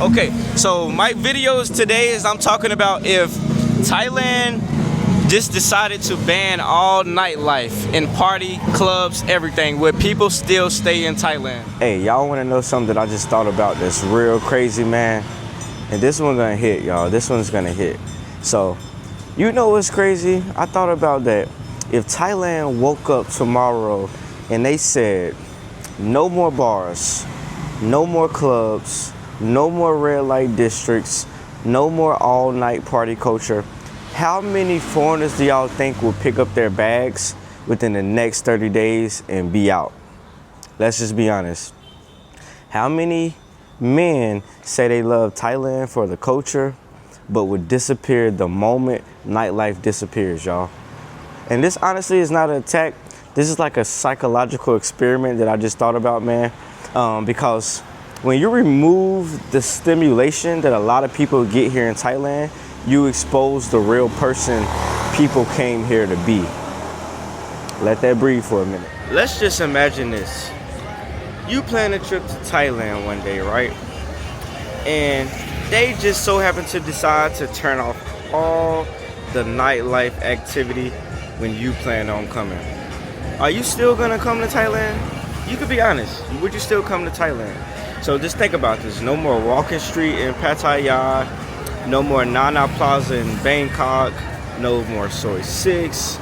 Okay, so my videos today is I'm talking about if Thailand just decided to ban all nightlife and party clubs, everything, would people still stay in Thailand? Hey, y'all want to know something that I just thought about that's real crazy, man? And this one gonna hit, y'all. This one's gonna hit. So, you know what's crazy? I thought about that. If Thailand woke up tomorrow and they said, no more bars, no more clubs, no more red light districts, no more all-night party culture, how many foreigners do y'all think will pick up their bags within the next 30 days and be out? Let's just be honest. How many men say they love Thailand for the culture, but would disappear the moment nightlife disappears, y'all? And this honestly is not an attack. This is like a psychological experiment that I just thought about, man. Because when you remove the stimulation that a lot of people get here in Thailand, you expose the real person people came here to be. Let that breathe for a minute. Let's just imagine this. You plan a trip to Thailand one day, right? And they just so happen to decide to turn off all the nightlife activity when you plan on coming. Are you still gonna come to Thailand? You could be honest. Would you still come to Thailand? So just think about this. No more Walking Street in Pattaya. No more Nana Plaza in Bangkok. No more Soy 6.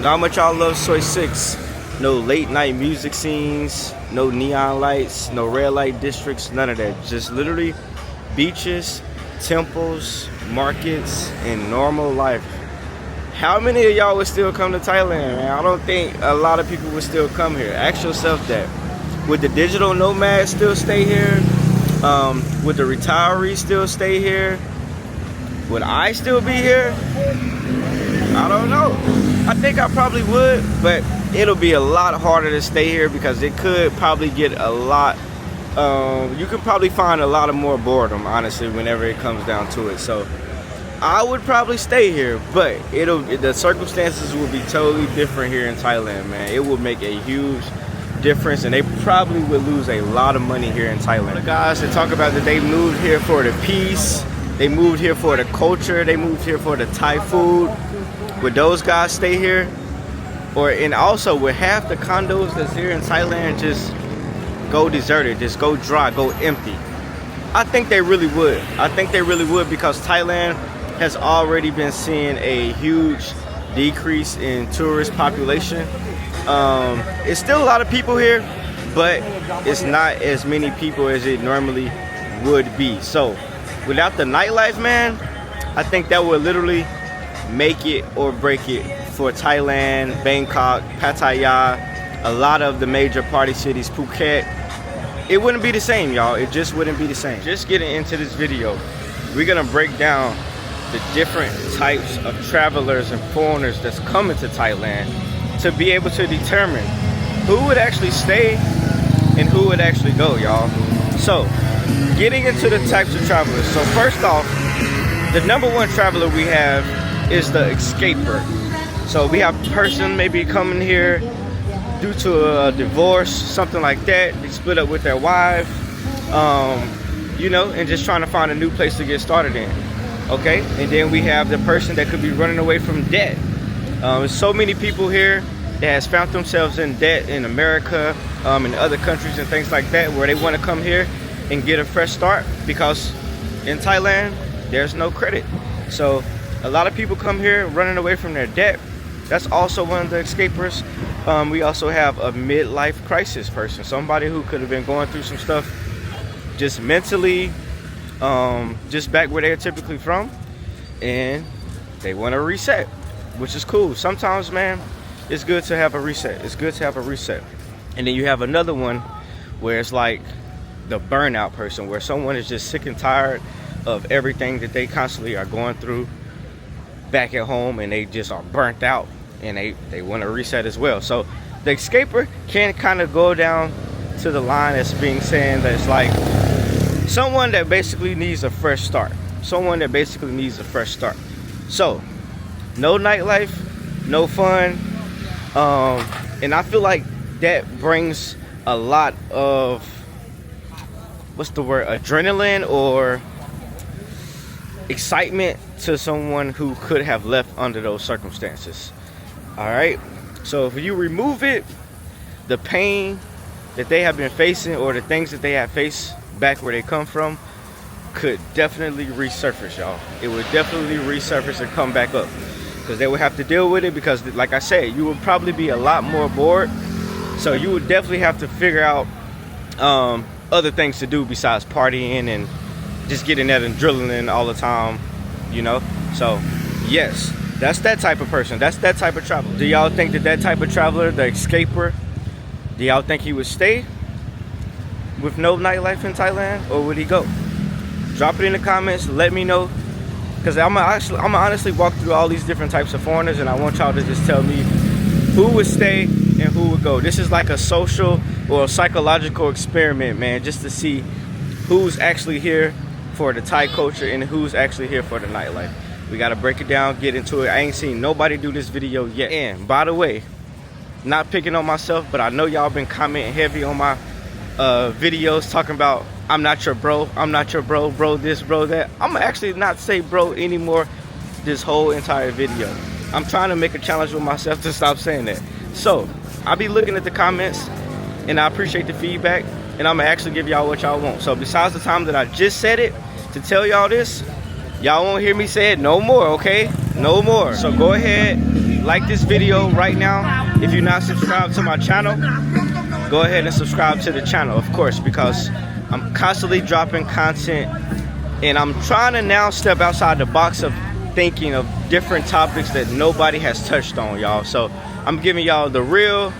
How much y'all love Soy 6. No late night music scenes. No neon lights. No red light districts. None of that. Just literally beaches, temples, markets, and normal life. How many of y'all would still come to Thailand, man? I don't think a lot of people would still come here. Ask yourself that. Would the digital nomads still stay here? Would the retirees still stay here? Would I still be here? I don't know. I think I probably would, but it'll be a lot harder to stay here because it could probably get a lot, you could probably find a lot of more boredom, honestly, whenever it comes down to it. So I would probably stay here, but the circumstances will be totally different here in Thailand, man. It will make a huge difference, and they probably would lose a lot of money here in Thailand. The guys that talk about that they moved here for the peace, they moved here for the culture, they moved here for the Thai food. Would those guys stay here? And also, would half the condos that's here in Thailand just go deserted, just go dry, go empty? I think they really would. I think they really would, because Thailand has already been seeing a huge decrease in tourist population. It's still a lot of people here, but it's not as many people as it normally would be. So without the nightlife, man, I think that would literally make it or break it for Thailand, Bangkok, Pattaya, a lot of the major party cities, Phuket. It wouldn't be the same, y'all. It just wouldn't be the same. Just getting into this video, we're gonna break down the different types of travelers and foreigners that's coming to Thailand to be able to determine who would actually stay and who would actually go, y'all. So, getting into the types of travelers. So first off, the number one traveler we have is the escaper. So we have a person maybe coming here due to a divorce, something like that. They split up with their wife, you know, and just trying to find a new place to get started in. Okay, and then we have the person that could be running away from debt. There's so many people here that has found themselves in debt in America, in other countries and things like that, where they want to come here and get a fresh start, because in Thailand there's no credit. So a lot of people come here running away from their debt. That's also one of the escapers. We also have a midlife crisis person, somebody who could have been going through some stuff just mentally, just back where they're typically from, and they want to reset, which is cool. Sometimes, man, it's good to have a reset. It's good to have a reset. And then you have another one where it's like the burnout person, where someone is just sick and tired of everything that they constantly are going through back at home, and they just are burnt out, and they want to reset as well. So the escaper can kind of go down to the line as being saying that it's like someone that basically needs a fresh start. Someone that basically needs a fresh start. So no nightlife, no fun, and I feel like that brings a lot of what's the word, adrenaline or excitement to someone who could have left under those circumstances. All right, so if you remove it, the pain that they have been facing or the things that they have faced back where they come from could definitely resurface, y'all. It would definitely resurface and come back up, because they would have to deal with it, because like I said, you would probably be a lot more bored. So you would definitely have to figure out other things to do besides partying and just getting that adrenaline all the time, you know. So yes, that's that type of person. That's that type of traveler. Do y'all think that that type of traveler, the escaper, do y'all think he would stay with no nightlife in Thailand, or would he go? Drop it in the comments. Let me know, because I'm gonna honestly walk through all these different types of foreigners, and I want y'all to just tell me who would stay and who would go. This is like a social or a psychological experiment, man, just to see who's actually here for the Thai culture and who's actually here for the nightlife. We gotta break it down, get into it. I ain't seen nobody do this video yet. And by the way, not picking on myself, but I know y'all been commenting heavy on my videos talking about I'm not your bro, I'm not your bro, bro this, bro that. I'm gonna actually not say bro anymore this whole entire video. I'm trying to make a challenge with myself to stop saying that. So I'll be looking at the comments, and I appreciate the feedback, and I'm gonna actually give y'all what y'all want. So besides the time that I just said it to tell y'all this, y'all won't hear me say it no more, okay? No more. So go ahead, like this video right now. If you're not subscribed to my channel, go ahead and subscribe to the channel, of course, because I'm constantly dropping content, and I'm trying to now step outside the box of thinking of different topics that nobody has touched on, y'all. So I'm giving y'all the real,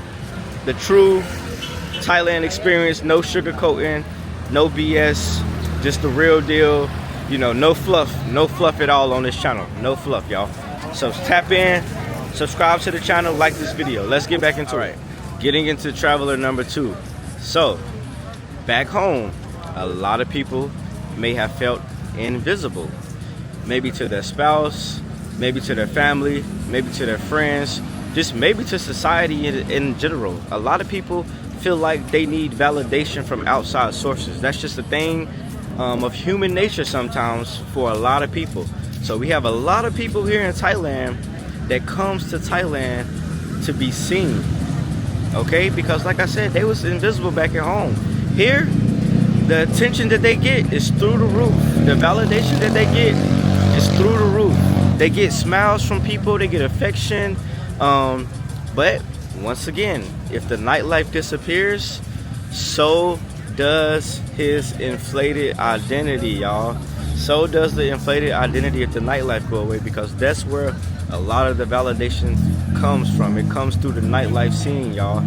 the true Thailand experience, no sugarcoating, no BS, just the real deal, you know, no fluff at all on this channel, no fluff, y'all. So tap in, subscribe to the channel, like this video. Let's get back into it. Getting into traveler number 2. So back home, a lot of people may have felt invisible, maybe to their spouse, maybe to their family, maybe to their friends, just maybe to society in general. A lot of people feel like they need validation from outside sources. That's just a thing of human nature sometimes for a lot of people. So we have a lot of people here in Thailand that comes to Thailand to be seen, okay? Because like I said, they was invisible back at home. Here, the attention that they get is through the roof. The validation that they get is through the roof. They get smiles from people, they get affection, but once again, if the nightlife disappears, so does his inflated identity, y'all. So does the inflated identity if the nightlife go away, because that's where a lot of the validation comes from. It comes through the nightlife scene, y'all.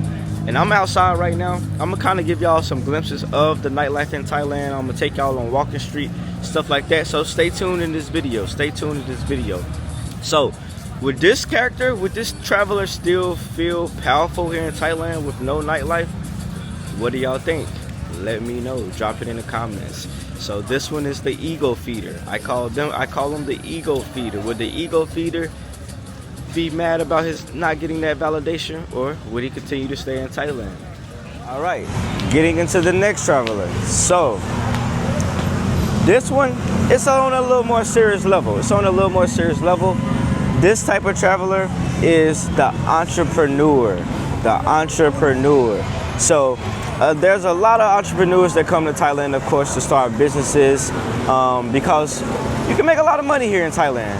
And I'm outside right now. I'm gonna kind of give y'all some glimpses of the nightlife in Thailand. I'm gonna take y'all on Walking Street, stuff like that. So stay tuned in this video. Stay tuned in this video. So would this character, would this traveler still feel powerful here in Thailand with no nightlife? What do y'all think? Let me know. Drop it in the comments. So this one is the ego feeder. I call them the ego feeder. Would the ego feeder be mad about his not getting that validation, or would he continue to stay in Thailand? All right, getting into the next traveler. So this one, it's on a little more serious level. This type of traveler is the entrepreneur. So there's a lot of entrepreneurs that come to Thailand, of course, to start businesses, because you can make a lot of money here in Thailand.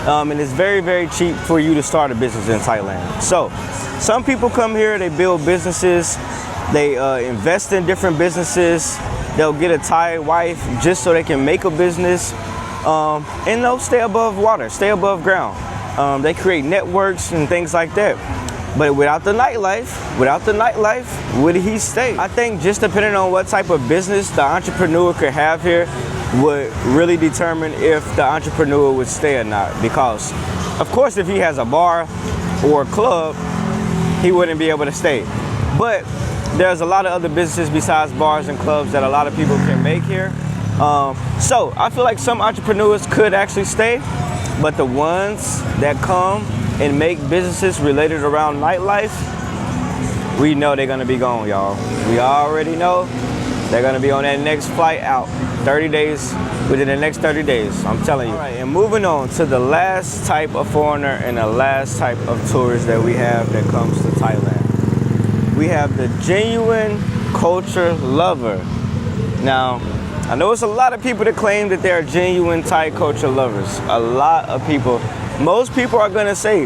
And it's very, very cheap for you to start a business in Thailand. So some people come here, they build businesses, they invest in different businesses, they'll get a Thai wife just so they can make a business, and they'll stay above water, stay above ground. They create networks and things like that. But without the nightlife, would he stay? I think just depending on what type of business the entrepreneur could have here would really determine if the entrepreneur would stay or not. Because, of course, if he has a bar or a club, he wouldn't be able to stay. But there's a lot of other businesses besides bars and clubs that a lot of people can make here. So I feel like some entrepreneurs could actually stay, but the ones that come and make businesses related around nightlife, we know they're gonna be gone, y'all. We already know They're gonna be on that next flight out. 30 days, within the next 30 days, I'm telling you. All right, and moving on to the last type of foreigner and the last type of tourist that we have that comes to Thailand. We have the genuine culture lover. Now, I know it's a lot of people that claim that they're genuine Thai culture lovers. A lot of people. Most people are gonna say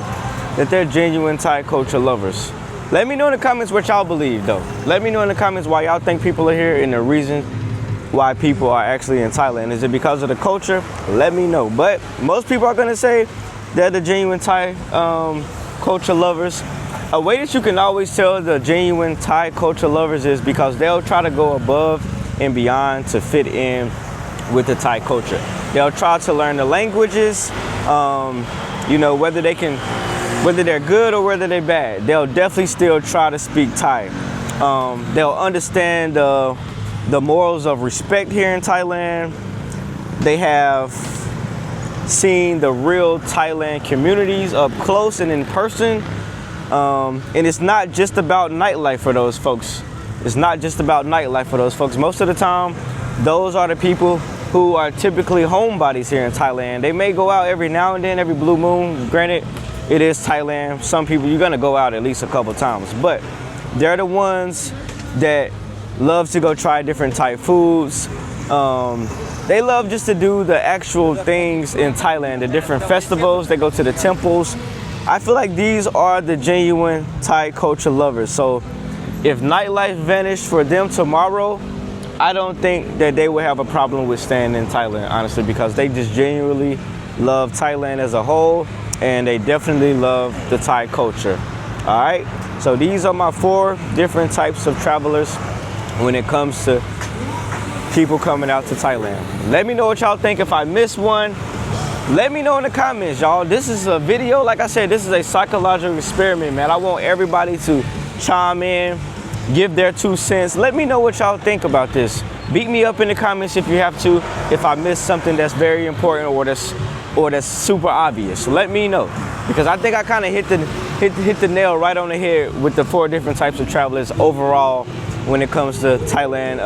that they're genuine Thai culture lovers. Let me know in the comments what y'all believe though. Let me know in the comments why y'all think people are here and the reason why people are actually in Thailand. Is it because of the culture? Let me know. But most people are gonna say they're the genuine Thai culture lovers. A way that you can always tell the genuine Thai culture lovers is because they'll try to go above and beyond to fit in with the Thai culture. They'll try to learn the languages, you know, whether they're good or whether they're bad. They'll definitely still try to speak Thai. They'll understand the morals of respect here in Thailand. They have seen the real Thailand communities up close and in person. And it's not just about nightlife for those folks. It's not just about nightlife for those folks. Most of the time, those are the people who are typically homebodies here in Thailand. They may go out every now and then, every blue moon. Granted, it is Thailand. Some people, you're gonna go out at least a couple times, but they're the ones that love to go try different Thai foods. They love just to do the actual things in Thailand, the different festivals. They go to the temples. I feel like these are the genuine Thai culture lovers. So if nightlife vanished for them tomorrow, I don't think that they would have a problem with staying in Thailand, honestly, because they just genuinely love Thailand as a whole, and they definitely love the Thai culture. All right, so these are my 4 different types of travelers when it comes to people coming out to Thailand. Let me know what y'all think. If I missed one, let me know in the comments, y'all. This is a video, like I said, this is a psychological experiment, man. I want everybody to chime in, give their 2 cents. Let me know what y'all think about this. Beat me up in the comments if you have to, if I missed something that's very important or that's super obvious. Let me know, because I think I kind of hit the nail right on the head with the 4 different types of travelers overall when it comes to Thailand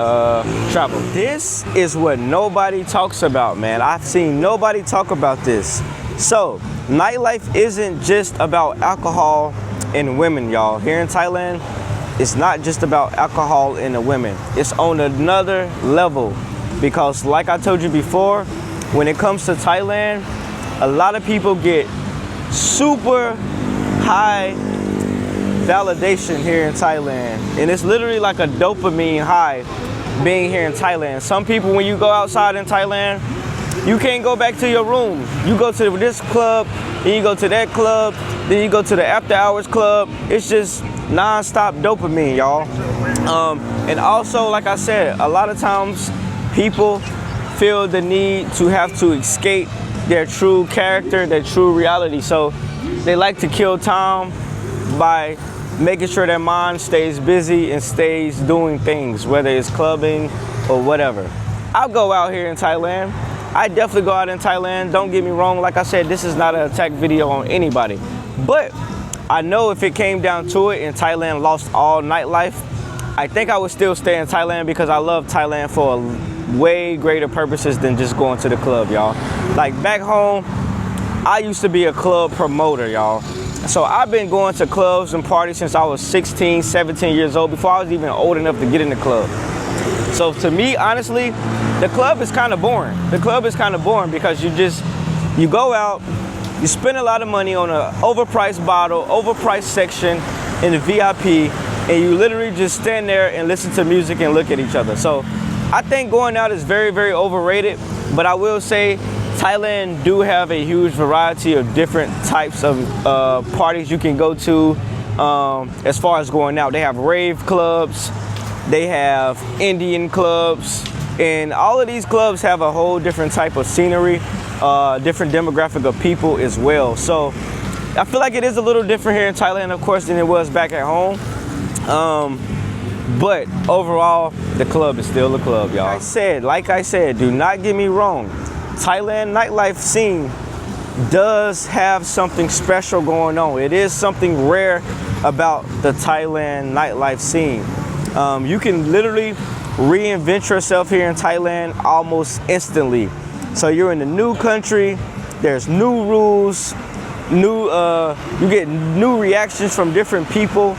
travel. This is what nobody talks about, man. I've seen nobody talk about this. So nightlife isn't just about alcohol and women, y'all. Here in Thailand, it's not just about alcohol and the women. It's on another level, because like I told you before, when it comes to Thailand, a lot of people get super high validation here in Thailand, and it's literally like a dopamine high being here in Thailand. Some people, when you go outside in Thailand, you can't go back to your room. You go to this club, then you go to that club, then you go to the after hours club. It's just non-stop dopamine, y'all. And also, like I said, a lot of times people feel the need to have to escape their true character, their true reality. So they like to kill time by making sure their mind stays busy and stays doing things, whether it's clubbing or whatever. I'll go out here in Thailand. I definitely go out in Thailand. Don't get me wrong. Like I said, this is not an attack video on anybody. But I know if it came down to it and Thailand lost all nightlife, I think I would still stay in Thailand, because I love Thailand for way greater purposes than just going to the club, y'all. Like back home, I used to be a club promoter, y'all. So I've been going to clubs and parties since I was 16, 17 years old, before I was even old enough to get in the club. So to me, honestly, the club is kind of boring. The club is kind of boring because you go out, you spend a lot of money on an overpriced bottle, overpriced section in the VIP, and you literally just stand there and listen to music and look at each other. So I think going out is very, very overrated, but I will say Thailand do have a huge variety of different types of parties you can go to as far as going out. They have rave clubs, they have Indian clubs, and all of these clubs have a whole different type of scenery, different demographic of people as well. So I feel like it is a little different here in Thailand, of course, than it was back at home. But overall, the club is still a club, y'all. Like I said, do not get me wrong. Thailand nightlife scene does have something special going on. It is something rare about the Thailand nightlife scene. You can literally reinvent yourself here in Thailand almost instantly. So you're in a new country, there's new rules, you get new reactions from different people.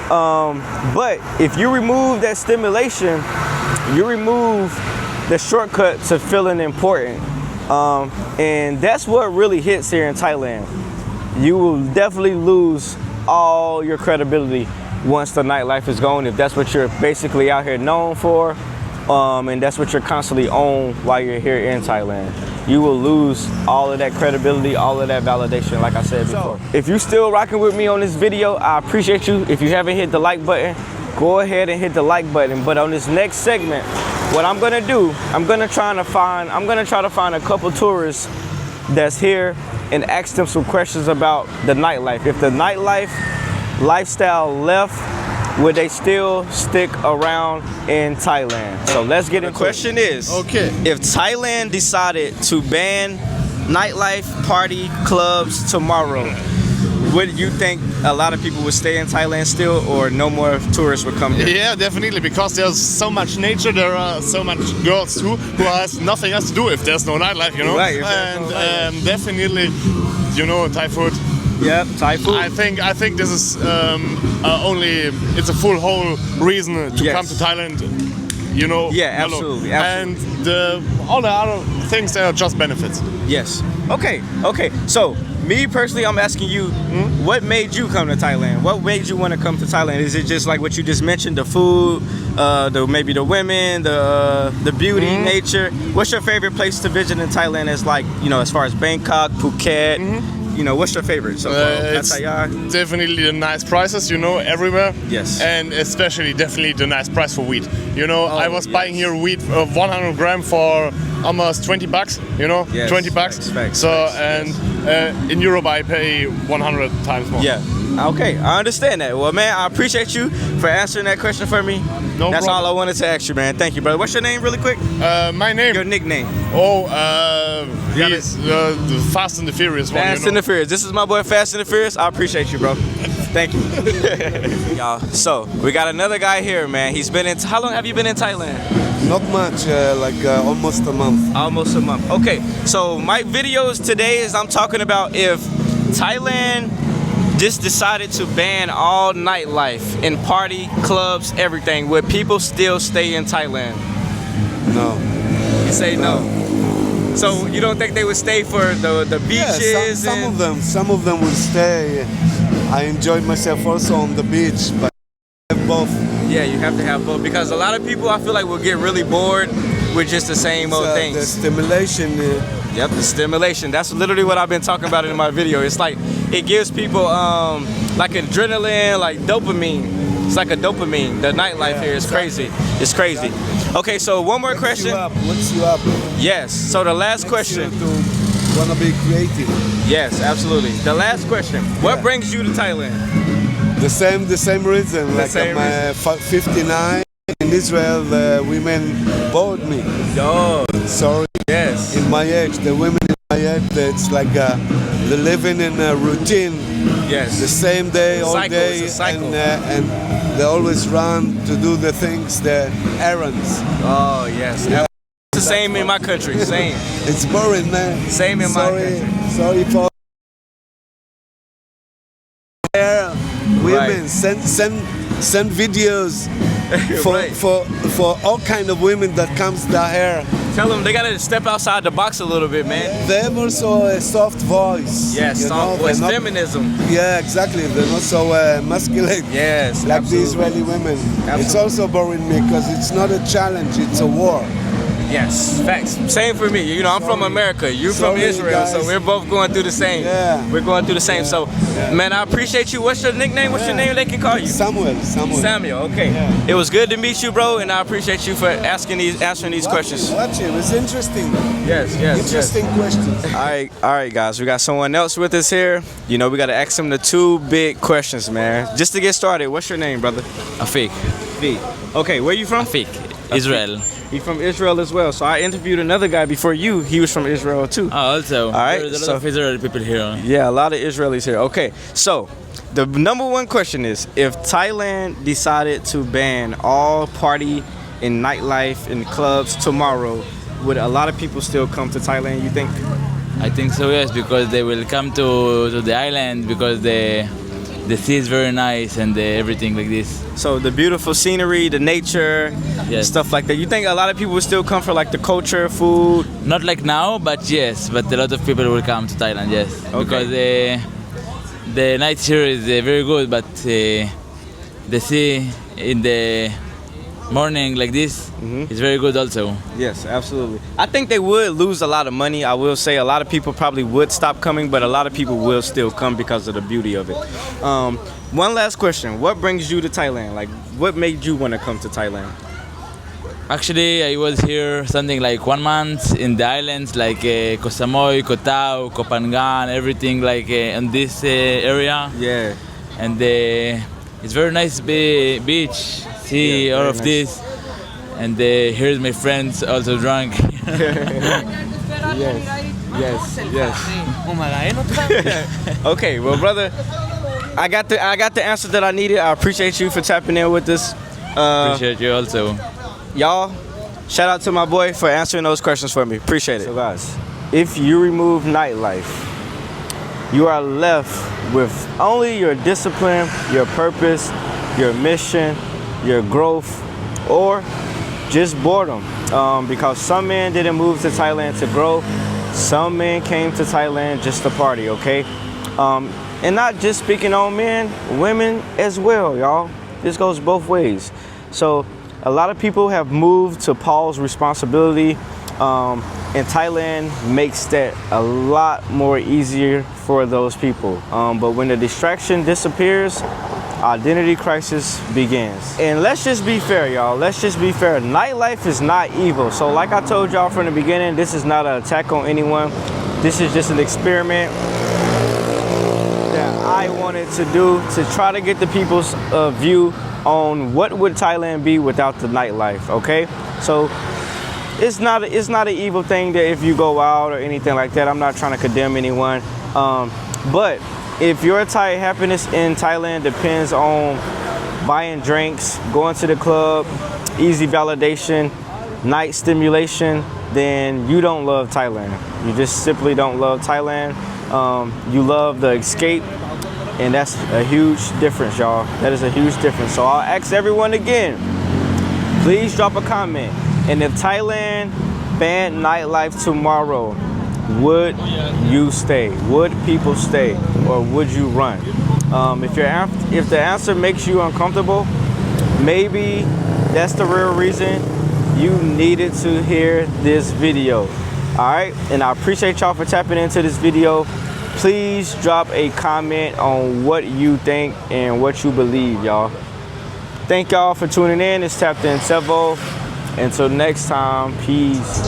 But if you remove that stimulation, you remove the shortcut to feeling important. And that's what really hits here in Thailand. You will definitely lose all your credibility once the nightlife is gone, if that's what you're basically out here known for, and that's what you're constantly on while you're here in Thailand. You will lose all of that credibility, all of that validation, like I said before. If you're still rocking with me on this video, I appreciate you. If you haven't hit the like button, go ahead and hit the like button. But on this next segment, what I'm gonna do, I'm gonna try to find a couple tourists that's here and ask them some questions about the nightlife. If the nightlife lifestyle left, would they still stick around in Thailand? So let's get into it. The question is, Okay. if Thailand decided to ban nightlife, party, clubs tomorrow, would you think a lot of people would stay in Thailand still, or no more tourists would come here? Yeah, definitely, because there's so much nature. There are so much girls too who has nothing else to do if there's no nightlife, you know. Right, if there's no And definitely, you know, Thai food. Yep, Thai food. I think this is it's a full whole reason to Yes. come to Thailand. You know. Yeah, Hello. absolutely. And all the other things, they are just benefits. Yes. Okay. So, me personally, I'm asking you, what made you come to Thailand? What made you want to come to Thailand? Is it just like what you just mentioned, the food, maybe the women, the beauty, nature? What's your favorite place to visit in Thailand? As like, you know, as far as Bangkok, Phuket, you know, what's your favorite? So, It's Pattaya? definitely the nice prices, you know, everywhere. Yes. And especially definitely the nice price for wheat. You know, I was yes. buying here wheat of 100 gram for almost 20 bucks, you know, Yes, 20 bucks. facts, so, facts. and in Europe I pay 100 times more. Yeah. Okay, I understand that. Well, man, I appreciate you for answering that question for me. No That's problem. all I wanted to ask you, man. Thank you, brother. What's your name, really quick? My name? Your nickname. He's the Fast and the Furious one, Fast you know. and the Furious. This is my boy Fast and the Furious. I appreciate you, bro. Thank you. Y'all, so we got another guy here, man. He's been in, how long have you been in Thailand? Not much, almost a month. Almost a month. Okay, so my videos today is I'm talking about if Thailand just decided to ban all nightlife and party, clubs, everything, would people still stay in Thailand? No. You say no. So you don't think they would stay for the beaches? Yeah, some of them will stay. I enjoyed myself also on the beach, but I have both. Yeah, you have to have both, because a lot of people I feel like will get really bored with just the same old The things. stimulation. Yep, the stimulation. That's literally what I've been talking about in my video. It's like it gives people like adrenaline, like dopamine. It's like a dopamine. The nightlife here is crazy. It's crazy. Okay, so one more question. Wakes you up. Yes. So the last question. To wanna be creative. Yes, absolutely. The last question. What brings you to Thailand? The same reason. The Like same I'm 59 in Israel, the women bored me. Oh, Sorry. yes. In my age, the women in my age, it's like they're living in a routine. Yes. The same day, all Cycle, day, it's a cycle. and they always run to do the things, the errands. Oh, yes. It's the same in my country. Same. It's boring, man. Same in my country. Sorry for women. Right. Send videos for, Right. for all kind of women that comes their hair. Tell them they gotta step outside the box a little bit, man. They have also a soft voice. Yes, you soft know, voice, they're not- feminism. Yeah, exactly. They're not so masculine. Yes, Like absolutely. the Israeli women. It's Absolutely. also boring me because it's not a challenge, it's a war. Yes, facts. Same for me. You know, I'm from Sorry. America. You're from Sorry, Israel, so guys. we're both going through the same. Yeah. We're going through the same. So, man, I appreciate you. What's your nickname? What's your Yeah. name they can call you? Samuel. Samuel. Okay. Yeah. It was good to meet you, bro, and I appreciate you for answering these questions. Watch it. It's interesting. Yes, yes. Interesting questions. All right, guys. We got someone else with us here. You know, we got to ask them the two big questions, man. Just to get started, what's your name, brother? Afik. V. Okay, where you from? Afik. Israel. He's from Israel as well. So I interviewed another guy before you. He was from Israel too. Also. right, There's a so- lot of Israeli people here. Yeah, a lot of Israelis here. Okay, so the number one question is, if Thailand decided to ban all party in nightlife, in clubs tomorrow, would a lot of people still come to Thailand, you think? I think so, yes, because they will come to the island because the sea is very nice and everything like this. So the beautiful scenery, the nature, Yes. stuff like that. You think a lot of people would still come for like the culture, food? Not like now, but yes, but a lot of people will come to Thailand, yes. Okay. Because the night here is very good, but the sea in the morning like this is very good also. Yes, absolutely. I think they would lose a lot of money. I will say a lot of people probably would stop coming, but a lot of people will still come because of the beauty of it. One last question. What brings you to Thailand? Like, what made you want to come to Thailand? Actually, I was here something like 1 month in the islands like Koh Samui, Koh Tao, Koh Phangan, everything like in this area. Yeah. And it's very nice beach, see Yeah, all very of nice. this. And here's my friends also drunk. Okay, well, brother, I got the answer that I needed. I appreciate you for tapping in with us. Appreciate you also. Y'all, shout out to my boy for answering those questions for me. Appreciate it. So guys, if you remove nightlife, you are left with only your discipline, your purpose, your mission, your growth, or just boredom. Because some men didn't move to Thailand to grow. Some men came to Thailand just to party, okay? And not just speaking on men, women as well, y'all. This goes both ways. So a lot of people have moved to Paul's responsibility, and Thailand makes that a lot more easier for those people. But when the distraction disappears, identity crisis begins. And let's just be fair, y'all. Let's just be fair. Nightlife is not evil. So like I told y'all from the beginning, this is not an attack on anyone. This is just an experiment that I wanted to do to try to get the people's view on what would Thailand be without the nightlife, okay? So it's not an evil thing that if you go out or anything like that. I'm not trying to condemn anyone. But if your happiness in Thailand depends on buying drinks, going to the club, easy validation, night stimulation, then you don't love Thailand. You just simply don't love Thailand. You love the escape, and that's a huge difference, y'all. That is a huge difference. So I'll ask everyone again, please drop a comment. And if Thailand banned nightlife tomorrow, would you stay? Would people stay, or would you run? If the answer makes you uncomfortable, maybe that's the real reason you needed to hear this video. All right, and I appreciate y'all for tapping into this video. Please drop a comment on what you think and what you believe, y'all. Thank y'all for tuning in. It's Tapped In Tevo. Until next time, peace.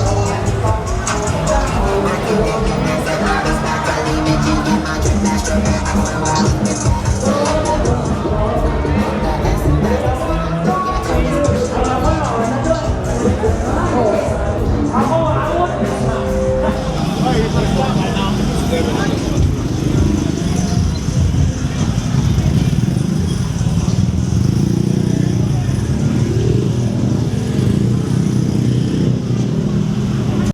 Oh,